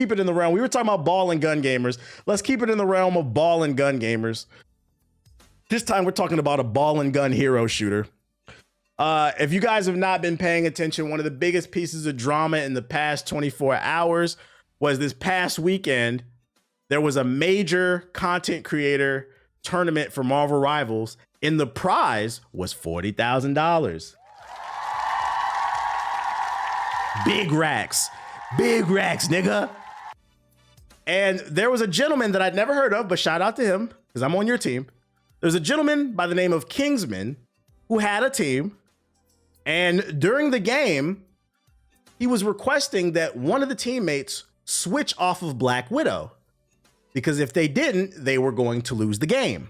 keep it in the realm. We were talking about ball and gun gamers. Let's keep it in the realm of ball and gun gamers. This time we're talking about a ball and gun hero shooter. If you guys have not been paying attention, one of the biggest pieces of drama in the past 24 hours was this past weekend. There was a major content creator tournament for Marvel Rivals, and the prize was $40,000. Big racks, nigga. And there was a gentleman that I'd never heard of, but shout out to him because I'm on your team. There's a gentleman by the name of Kingsman who had a team. And during the game, he was requesting that one of the teammates switch off of Black Widow, because if they didn't, they were going to lose the game.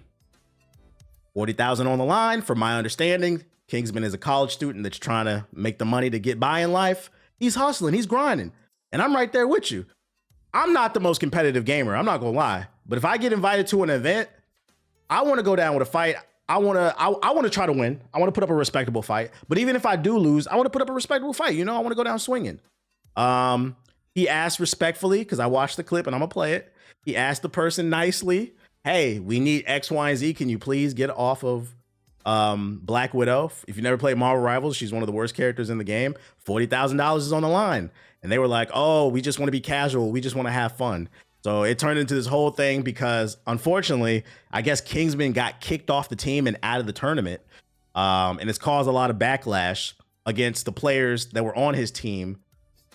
40,000 on the line. From my understanding, Kingsman is a college student that's trying to make the money to get by in life. He's hustling, he's grinding, and I'm right there with you. I'm not the most competitive gamer, I'm not gonna lie, but if I get invited to an event, I want to go down with a fight. I want to try to win. I want to put up a respectable fight. But even if I do lose, I want to put up a respectable fight. You know, I want to go down swinging. He asked respectfully, because I watched the clip and I'm gonna play it. He asked the person nicely, hey, we need X, Y, and Z. Can you please get off of Black Widow? If you never played Marvel Rivals, she's one of the worst characters in the game. $40,000 is on the line. And they were like, oh, we just want to be casual. We just want to have fun. So it turned into this whole thing because, unfortunately, I guess Kingsman got kicked off the team and out of the tournament. And it's caused a lot of backlash against the players that were on his team.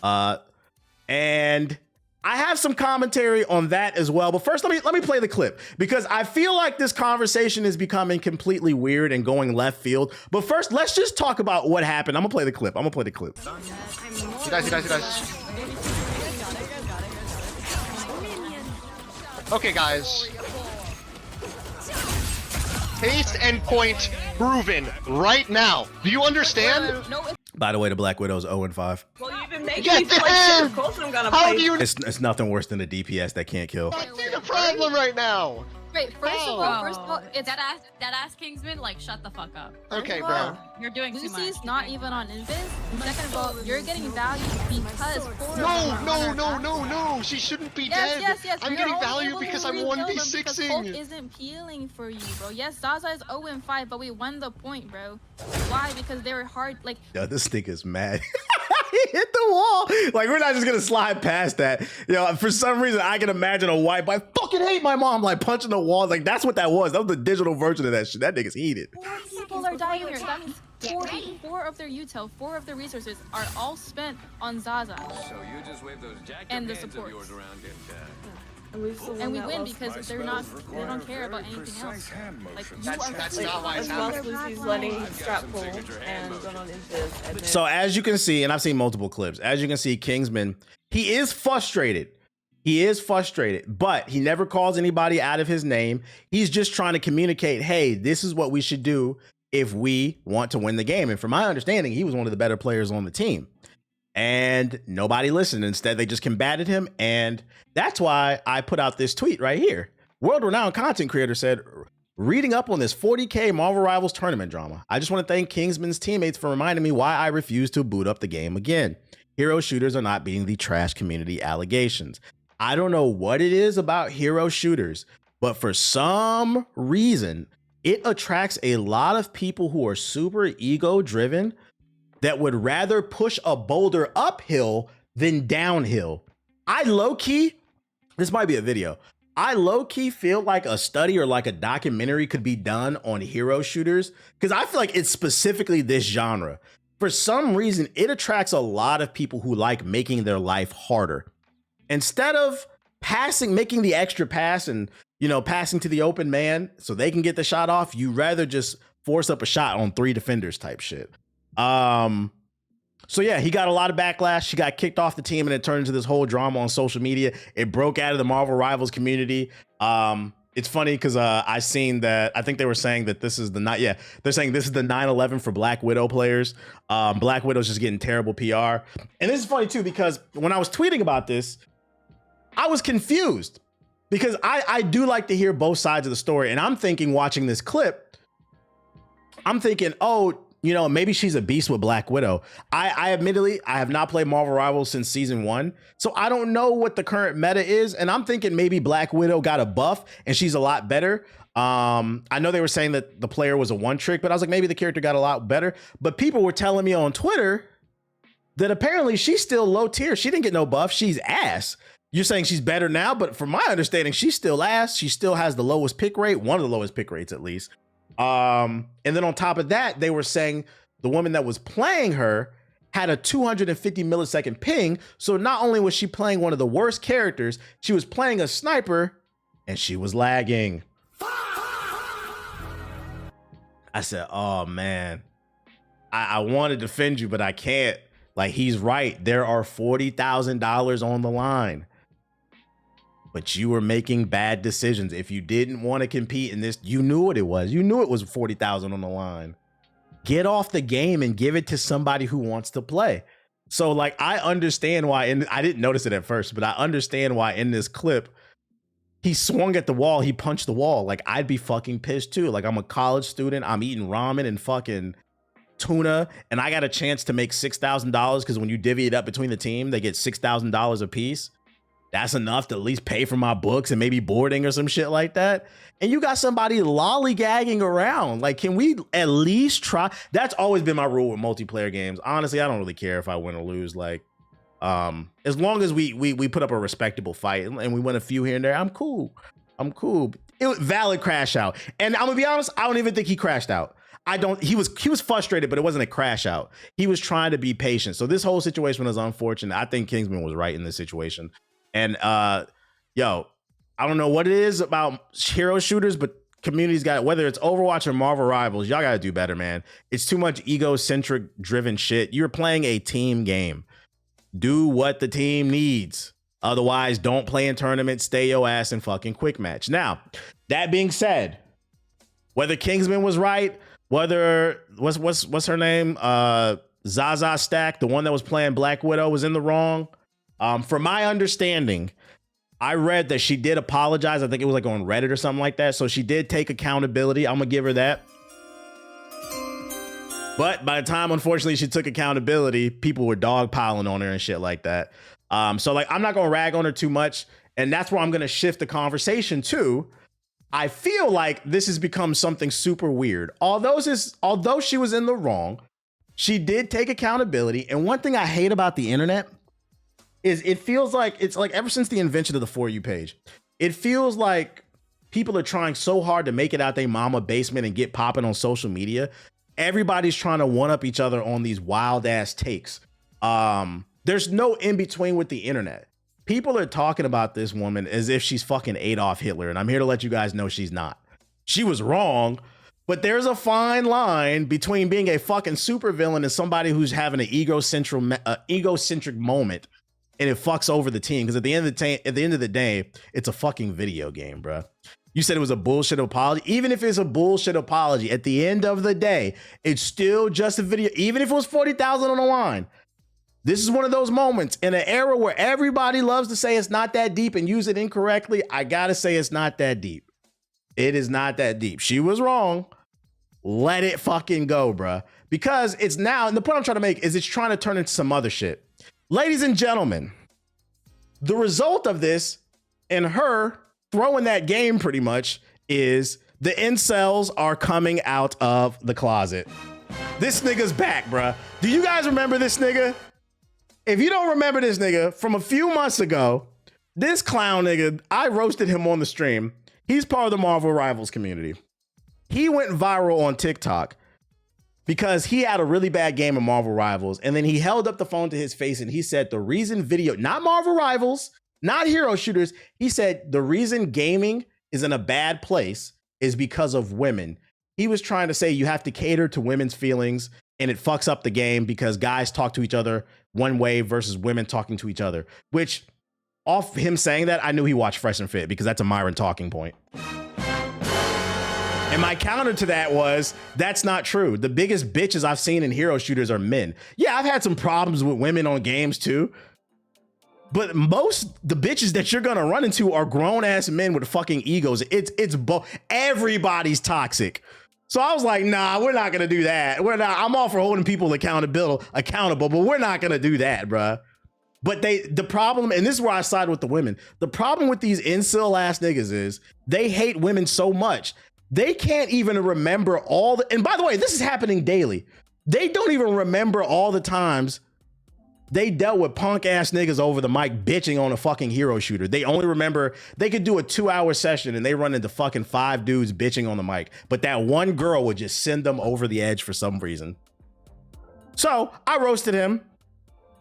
And I have some commentary on that as well. But first, let me play the clip, because I feel like this conversation is becoming completely weird and going left field. But first, let's just talk about what happened. I'm gonna play the clip. He dies. Okay, guys. Haste and point proven right now. Do you understand? By the way, the Black Widow's 0-5. Well, you've been making me feel like of course I'm gonna play. It's nothing worse than a DPS that can't kill. That's the problem right now. Wait, first of all, it's that ass Kingsman, like, shut the fuck up. Okay, bro. You're doing too much. Lucy's not even on Invis. Second of all, you're getting value because No. She shouldn't be dead. Yes. I'm getting value because I'm 1v6ing. Hulk isn't peeling for you, bro. Yes, Zaza is 0-5, but we won the point, bro. Why? Because they were hard. Like, yo, this thing is mad. He hit the wall. Like, we're not just gonna slide past that. You know, for some reason, I can imagine a white boy. I fucking hate my mom, like punching the wall. Like, that's what that was. That was the digital version of that shit. That nigga's heated. 4 people are dying here. That means 4 of their util, 4 of their resources are all spent on Zaza. So you just wave those jacked and the hands of support. yours around And we win because they don't care about anything else. Like, that's not why it's happening. Lucy's letting strap pull and going on Invis. And then So as you can see, and I've seen multiple clips, as you can see, Kingsman, he is frustrated. But he never calls anybody out of his name. He's just trying to communicate, hey, this is what we should do if we want to win the game. And from my understanding, he was one of the better players on the team. And nobody listened. Instead, they just combated him. And that's why I put out this tweet right here. World-renowned content creator said, reading up on this 40K Marvel Rivals tournament drama, I just want to thank Kingsman's teammates for reminding me why I refuse to boot up the game again. Hero shooters are not beating the trash community allegations. I don't know what it is about hero shooters, but for some reason, it attracts a lot of people who are super ego-driven that would rather push a boulder uphill than downhill. I low-key, this might be a video, I low-key feel like a study or like a documentary could be done on hero shooters, because I feel like it's specifically this genre. For some reason, it attracts a lot of people who like making their life harder. Instead of making the extra pass and, you know, passing to the open man so they can get the shot off, you rather just force up a shot on 3 defenders type shit. So yeah, he got a lot of backlash. He got kicked off the team and it turned into this whole drama on social media. It broke out of the Marvel Rivals community. It's funny because I seen that, I think they were saying that this is they're saying this is the 9/11 for Black Widow players. Black Widow's just getting terrible PR. And this is funny too, because when I was tweeting about this, I was confused because I do like to hear both sides of the story. And I'm thinking, watching this clip, I'm thinking, oh, you know, maybe she's a beast with Black Widow. I admittedly, I have not played Marvel Rivals since season 1, so I don't know what the current meta is, and I'm thinking maybe Black Widow got a buff and she's a lot better. I know they were saying that the player was a one trick, but I was like, maybe the character got a lot better. But people were telling me on Twitter that apparently she's still low tier. She didn't get no buff. She's ass. You're saying she's better now, but from my understanding, she's still ass. She still has the lowest pick rate, one of the lowest pick rates at least. And then on top of that, they were saying the woman that was playing her had a 250 millisecond ping. So not only was she playing one of the worst characters, she was playing a sniper and she was lagging. I said, oh man, I want to defend you, but I can't. Like, he's right. There are $40,000 on the line. But you were making bad decisions. If you didn't want to compete in this, you knew what it was. You knew it was 40,000 on the line. Get off the game and give it to somebody who wants to play. So like, I understand why, and I didn't notice it at first, but I understand why in this clip, he swung at the wall, he punched the wall. Like, I'd be fucking pissed too. Like, I'm a college student, I'm eating ramen and fucking tuna, and I got a chance to make $6,000 because when you divvy it up between the team, they get $6,000 a piece. That's enough to at least pay for my books and maybe boarding or some shit like that. And you got somebody lollygagging around. Like, can we at least try? That's always been my rule with multiplayer games. Honestly, I don't really care if I win or lose. Like, as long as we put up a respectable fight and we win a few here and there, I'm cool. I'm cool. It was valid crash out. And I'm gonna be honest, I don't even think he crashed out. He was frustrated, but it wasn't a crash out. He was trying to be patient. So this whole situation was unfortunate. I think Kingsman was right in this situation. And yo, I don't know what it is about hero shooters, but community's got, whether it's Overwatch or Marvel Rivals, y'all gotta do better, man. It's too much egocentric driven shit. You're playing a team game. Do what the team needs. Otherwise, don't play in tournaments, stay your ass in fucking quick match. Now, that being said, whether Kingsman was right, whether what's her name? Zaza Stack, the one that was playing Black Widow, was in the wrong. From my understanding, I read that she did apologize. I think it was like on Reddit or something like that. So she did take accountability. I'm gonna give her that. But by the time, unfortunately, she took accountability, people were dogpiling on her and shit like that. So like, I'm not gonna rag on her too much. And that's where I'm gonna shift the conversation to. I feel like this has become something super weird. Although she was in the wrong, she did take accountability. And one thing I hate about the internet is it feels like, it's like ever since the invention of the For You page, it feels like people are trying so hard to make it out their mama basement and get popping on social media. Everybody's trying to one up each other on these wild ass takes. There's no in between with the internet. People are talking about this woman as if she's fucking Adolf Hitler, and I'm here to let you guys know she's not. She was wrong, but there's a fine line between being a fucking supervillain and somebody who's having an egocentric moment, and it fucks over the team. Because at the end of the day, it's a fucking video game, bro. You said it was a bullshit apology. Even if it's a bullshit apology, at the end of the day, it's still just a video. Even if it was 40,000 on the line. This is one of those moments in an era where everybody loves to say it's not that deep and use it incorrectly. I gotta say it's not that deep. It is not that deep. She was wrong. Let it fucking go, bruh. Because it's now, and the point I'm trying to make is it's trying to turn into some other shit. Ladies and gentlemen, the result of this and her throwing that game pretty much is the incels are coming out of the closet. This nigga's back, bruh. Do you guys remember this nigga? If you don't remember this nigga from a few months ago, this clown nigga, I roasted him on the stream. He's part of the Marvel Rivals community. He went viral on TikTok because he had a really bad game of Marvel Rivals. And then he held up the phone to his face and he said the reason video, not Marvel Rivals, not hero shooters. He said the reason gaming is in a bad place is because of women. He was trying to say you have to cater to women's feelings and it fucks up the game because guys talk to each other one way versus women talking to each other, which off him saying that, I knew he watched Fresh and Fit because that's a Myron talking point. And my counter to that was, that's not true. The biggest bitches I've seen in hero shooters are men. Yeah, I've had some problems with women on games too. But the bitches that you're gonna run into are grown ass men with fucking egos. It's both. Everybody's toxic. So I was like, nah, we're not gonna do that. We're not. I'm all for holding people accountable, but we're not gonna do that, bruh. But the problem, and this is where I side with the women. The problem with these incel ass niggas is they hate women so much they can't even remember all the. And by the way, this is happening daily. They don't even remember all the times they dealt with punk ass niggas over the mic bitching on a fucking hero shooter. They only remember they could do a 2-hour session and they run into fucking 5 dudes bitching on the mic. But that one girl would just send them over the edge for some reason. So I roasted him.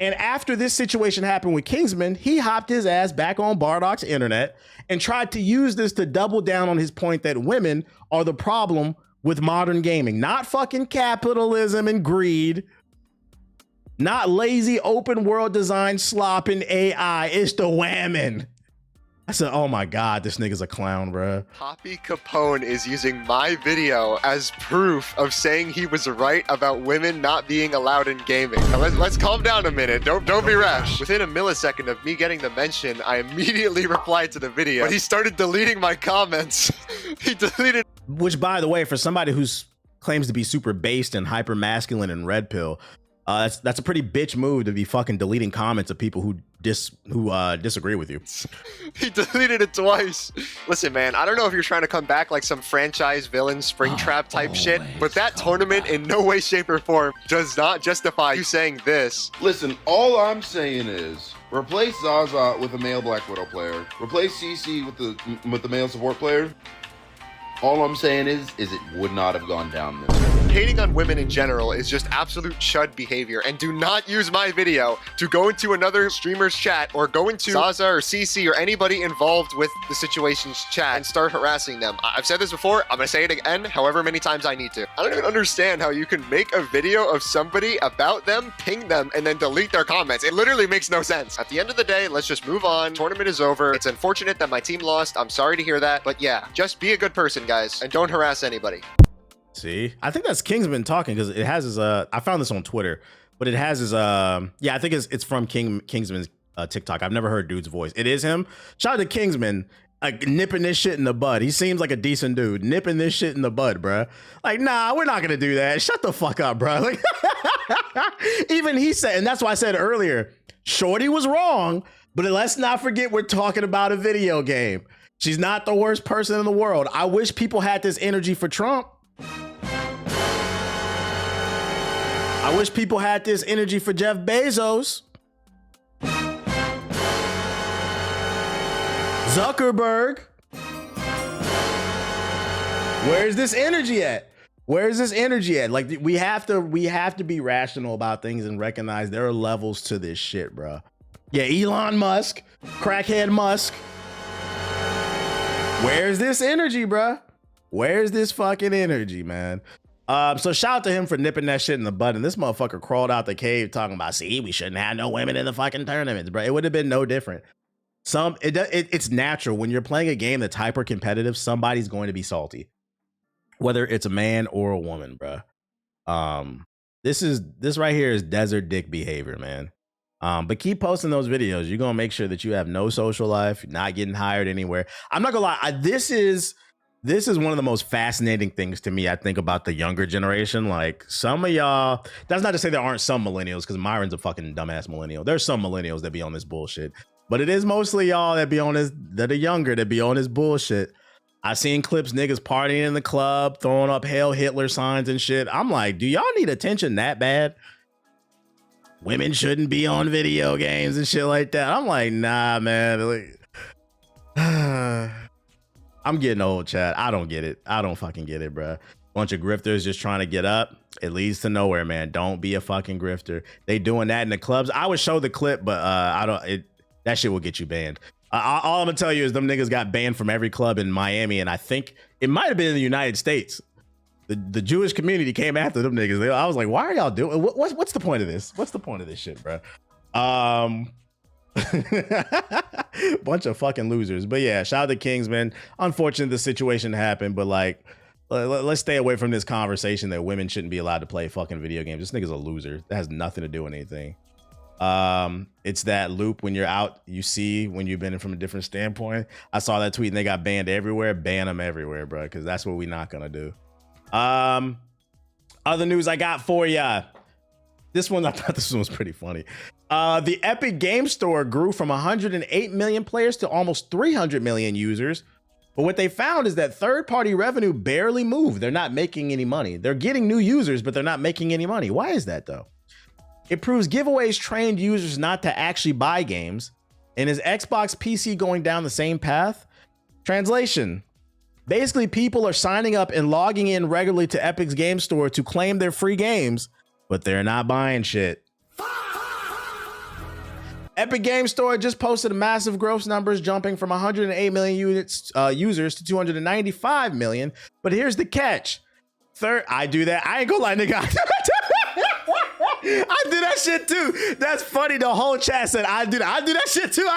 And after this situation happened with Kingsman, he hopped his ass back on Bardoc's internet and tried to use this to double down on his point that women are the problem with modern gaming. Not fucking capitalism and greed. Not lazy open world design slop and AI. It's the women. I said, oh my God, this nigga's a clown, bro. Poppy Capone is using my video as proof of saying he was right about women not being allowed in gaming. Now let's calm down a minute. Don't be rash. Within a millisecond of me getting the mention, I immediately replied to the video. But he started deleting my comments. He deleted. Which, by the way, for somebody who's claims to be super based and hyper masculine and red pill, that's a pretty bitch move to be fucking deleting comments of people who disagree with you. He deleted it twice. Listen, man, I don't know if you're trying to come back like some franchise villain Springtrap type shit, but that tournament in no way, shape, or form does not justify you saying this. Listen, all I'm saying is replace Zaza with a male Black Widow player. Replace CC with the male support player. All I'm saying is it would not have gone down this way. Hating on women in general is just absolute chud behavior, and do not use my video to go into another streamer's chat or go into Zaza or CC or anybody involved with the situation's chat and start harassing them. I've said this before, I'm gonna say it again however many times I need to. I don't even understand how you can make a video of somebody about them, ping them, and then delete their comments. It literally makes no sense. At the end of the day, let's just move on. Tournament is over. It's unfortunate that my team lost. I'm sorry to hear that, but yeah, just be a good person, guys, and don't harass anybody. See, I think that's Kingsman talking because it has his I found this on Twitter, but it has his yeah, I think it's from Kingsman's TikTok. I've never heard dude's voice. It is him. Shout out to Kingsman, like nipping this shit in the bud. He seems like a decent dude, nipping this shit in the bud, bruh. Like, nah, we're not gonna do that. Shut the fuck up, bruh. Like, even he said, and that's why I said earlier, Shorty was wrong, but let's not forget we're talking about a video game. She's not the worst person in the world. I wish people had this energy for Trump. I wish people had this energy for Jeff Bezos. Zuckerberg. Where's this energy at? Where's this energy at? Like, we have to be rational about things and recognize there are levels to this shit, bro. Yeah, Elon Musk, crackhead Musk. Where's this energy, bro? Where's this fucking energy, man? So shout out to him for nipping that shit in the bud. And this motherfucker crawled out the cave talking about, see, we shouldn't have no women in the fucking tournaments, bro. It would have been no different. It's natural when you're playing a game that's hyper competitive. Somebody's going to be salty, whether it's a man or a woman, bro. This right here is desert dick behavior, man. But keep posting those videos. You're gonna make sure that you have no social life, not getting hired anywhere. I'm not gonna lie. This is one of the most fascinating things to me, I think, about the younger generation. Like, some of y'all, that's not to say there aren't some millennials, because Myron's a fucking dumbass millennial. There's some millennials that be on this bullshit, but it is mostly y'all that be on this, that are younger, that be on this bullshit. I seen clips, niggas partying in the club, throwing up Hail Hitler signs and shit. I'm like, do y'all need attention that bad? Women shouldn't be on video games and shit like that. I'm like, nah, man. Like, I'm getting old, Chad. I don't get it. I don't fucking get it, bro. Bunch of grifters just trying to get up. It leads to nowhere, man. Don't be a fucking grifter. They doing that in the clubs. I would show the clip, but that shit will get you banned. All I'm gonna tell you is them niggas got banned from every club in Miami, and I think it might have been in the United States. The Jewish community came after them niggas. I was like, why are y'all doing? What's the point of this? What's the point of this shit, bro? Bunch of fucking losers. But yeah, shout out to Kingsman. Unfortunate the situation happened, but like, let's stay away from this conversation that women shouldn't be allowed to play fucking video games. This nigga's a loser. That has nothing to do with anything. It's that loop when you're out, you see when you've been in from a different standpoint. I saw that tweet and they got banned everywhere. Ban them everywhere, bro, because that's what we're not gonna do. Other news I got for ya. This one, I thought this one was pretty funny. The Epic Game Store grew from 108 million players to almost 300 million users. But what they found is that third-party revenue barely moved. They're not making any money. They're getting new users, but they're not making any money. Why is that, though? It proves giveaways trained users not to actually buy games. And is Xbox PC going down the same path? Translation. Basically, people are signing up and logging in regularly to Epic's Game Store to claim their free games, but they're not buying shit. Epic Game Store just posted massive gross numbers, jumping from 108 million users to 295 million. But here's the catch. I do that. I ain't gonna lie, nigga. I do that shit too. That's funny. The whole chat said I do that shit too.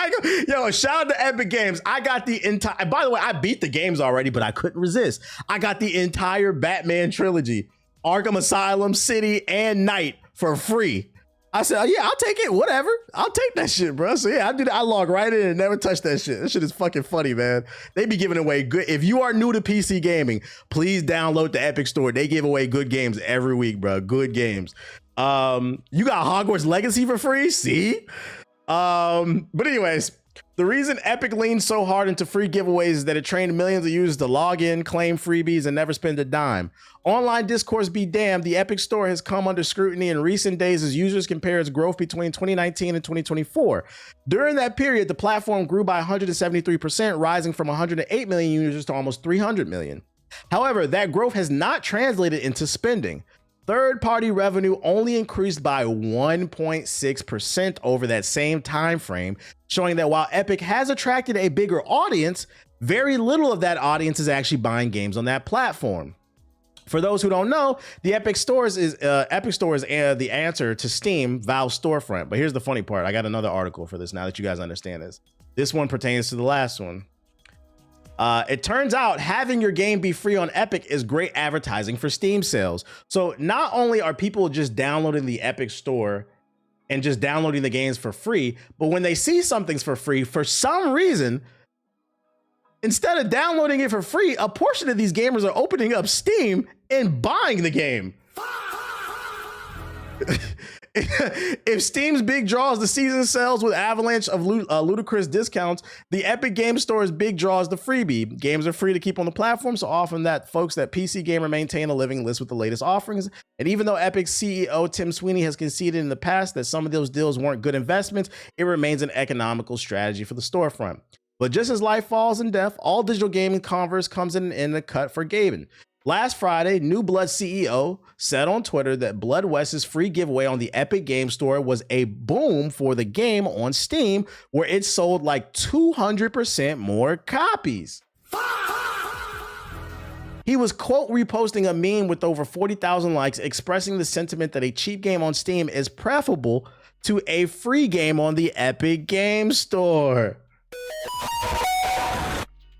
Yo, shout out to Epic Games. I got the entire. By the way, I beat the games already, but I couldn't resist. I got the entire Batman trilogy, Arkham Asylum, City, and Night for free. I said, yeah, I'll take it. Whatever. I'll take that shit, bro. So yeah, I do that. I log right in and never touch that shit. That shit is fucking funny, man. They be giving away good. If you are new to PC gaming, please download the Epic Store. They give away good games every week, bro. Good games. You got Hogwarts Legacy for free. See? But anyways, the reason Epic leans so hard into free giveaways is that it trained millions of users to log in, claim freebies, and never spend a dime. Online discourse be damned, the Epic Store has come under scrutiny in recent days as users compare its growth between 2019 and 2024. During that period, the platform grew by 173%, rising from 108 million users to almost 300 million. However, that growth has not translated into spending. Third-party revenue only increased by 1.6% over that same time frame, showing that while Epic has attracted a bigger audience, very little of that audience is actually buying games on that platform. For those who don't know, the Epic Store is the answer to Steam, Valve's storefront. But here's the funny part. I got another article for this now that you guys understand this. This one pertains to the last one. It turns out having your game be free on Epic is great advertising for Steam sales. So not only are people just downloading the Epic Store and just downloading the games for free, but when they see something's for free, for some reason, instead of downloading it for free, a portion of these gamers are opening up Steam and buying the game. If Steam's big draw is the season sales with avalanche of ludicrous discounts, the Epic Game Store's big draw is the freebie. Games are free to keep on the platform, so often that folks that PC Gamer maintain a living list with the latest offerings. And even though Epic's CEO Tim Sweeney has conceded in the past that some of those deals weren't good investments, it remains an economical strategy for the storefront. But just as life falls in death, all digital gaming commerce comes in the cut for gaming. Last Friday, New Blood CEO said on Twitter that Blood West's free giveaway on the Epic Game Store was a boom for the game on Steam, where it sold like 200% more copies. He was, quote, reposting a meme with over 40,000 likes expressing the sentiment that a cheap game on Steam is preferable to a free game on the Epic Game Store.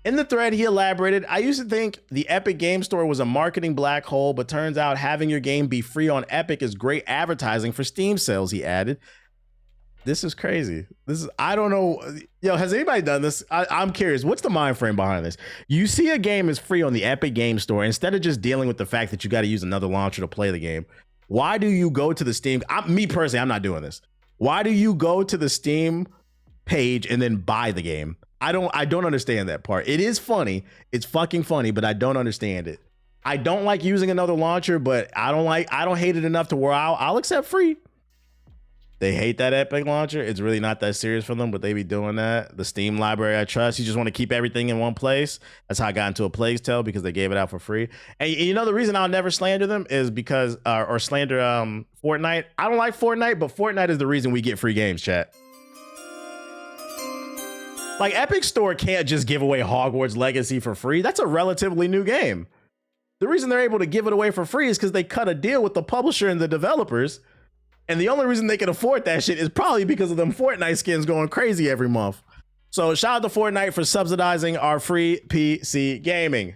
In the thread, he elaborated, I used to think the Epic Game Store was a marketing black hole, but turns out having your game be free on Epic is great advertising for Steam sales, he added. This is crazy. I don't know. Yo, has anybody done this? I'm curious. What's the mind frame behind this? You see a game is free on the Epic Game Store. Instead of just dealing with the fact that you got to use another launcher to play the game, why do you go to the Steam? Me personally, I'm not doing this. Why do you go to the Steam page and then buy the game? I don't understand that part. It is funny. It's fucking funny, but I don't understand it. I don't like using another launcher, but I don't hate it enough to where I'll accept free. They hate that Epic launcher. It's really not that serious for them, but they be doing that. The Steam library I trust. You just want to keep everything in one place. That's how I got into a Plague's Tale, because they gave it out for free. And you know the reason I'll never slander them is because or slander Fortnite. I don't like Fortnite, but Fortnite is the reason we get free games, chat. Like, Epic Store can't just give away Hogwarts Legacy for free. That's a relatively new game. The reason they're able to give it away for free is because they cut a deal with the publisher and the developers. And the only reason they can afford that shit is probably because of them Fortnite skins going crazy every month. So shout out to Fortnite for subsidizing our free PC gaming.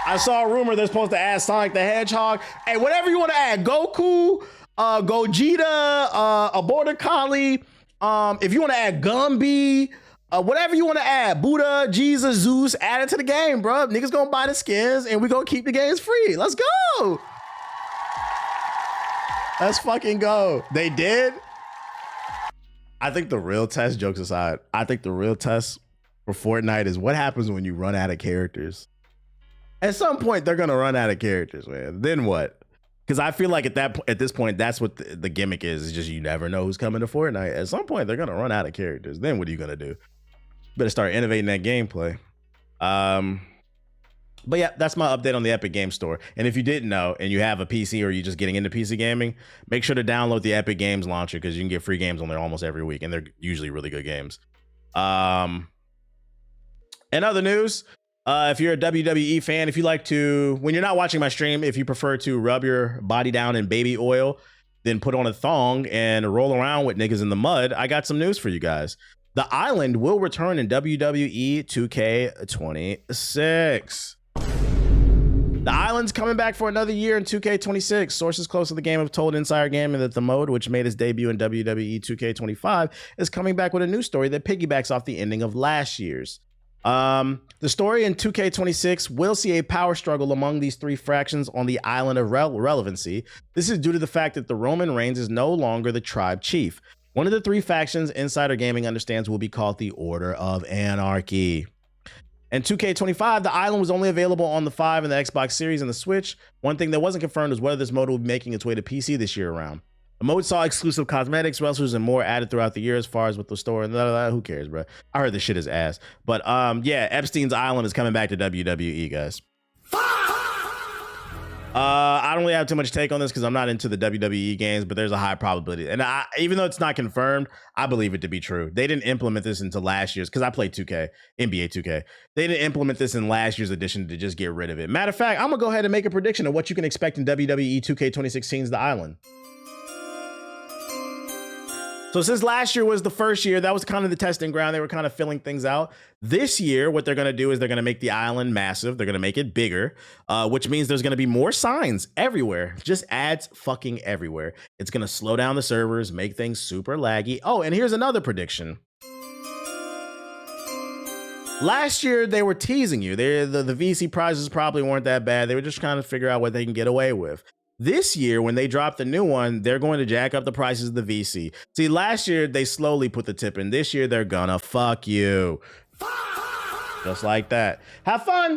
I saw a rumor they're supposed to add Sonic the Hedgehog. Hey, whatever you want to add, Goku, Gogeta, a Border Collie. If you want to add Gumby, Whatever you want to add, Buddha, Jesus, Zeus, add it to the game, bro. Niggas gonna buy the skins and we gonna keep the games free. Let's go. Let's fucking go. They did. I think the real test, jokes aside, I think the real test for Fortnite is what happens when you run out of characters. At some point, they're gonna run out of characters, man. Then what? Because I feel like at this point, that's what the gimmick is. It's just you never know who's coming to Fortnite. At some point, they're gonna run out of characters. Then what are you gonna do? Better start innovating that gameplay. But yeah, that's my update on the Epic Game Store. And if you didn't know, and you have a PC or you're just getting into PC gaming, make sure to download the Epic Games launcher because you can get free games on there almost every week, and they're usually really good games. In other news, if you're a WWE fan, if you like to, when you're not watching my stream, if you prefer to rub your body down in baby oil, then put on a thong and roll around with niggas in the mud, I got some news for you guys. The Island will return in WWE 2K26. The Island's coming back for another year in 2K26. Sources close to the game have told Insider Gaming that the mode, which made its debut in WWE 2K25, is coming back with a new story that piggybacks off the ending of last year's. The story in 2K26 will see a power struggle among these three factions on the Island of Relevancy. This is due to the fact that the Roman Reigns is no longer the tribe chief. One of the three factions Insider Gaming understands will be called the Order of Anarchy. In 2K25, the Island was only available on the 5 and the Xbox Series and the Switch. One thing that wasn't confirmed was whether this mode will be making its way to PC this year around. The mode saw exclusive cosmetics, wrestlers, and more added throughout the year as far as with the store. And who cares, bro? I heard this shit is ass. But yeah, Epstein's Island is coming back to WWE, guys. I don't really have too much take on this because I'm not into the WWE games, but there's a high probability. And even though it's not confirmed, I believe it to be true. They didn't implement this into last year's, because I played 2K, NBA 2K. They didn't implement this in last year's edition to just get rid of it. Matter of fact, I'm going to go ahead and make a prediction of what you can expect in WWE 2K2016's The Island. So since last year was the first year, that was kind of the testing ground. They were kind of filling things out. This year, what they're going to do is they're going to make the island massive. They're going to make it bigger, which means there's going to be more signs everywhere. Just ads fucking everywhere. It's going to slow down the servers, make things super laggy. Oh, and here's another prediction. Last year, they were teasing you. The VC prizes probably weren't that bad. They were just trying to figure out what they can get away with. This year, when they drop the new one, they're going to jack up the prices of the VC. See, last year, they slowly put the tip in. This year, they're gonna fuck you. Just like that. Have fun.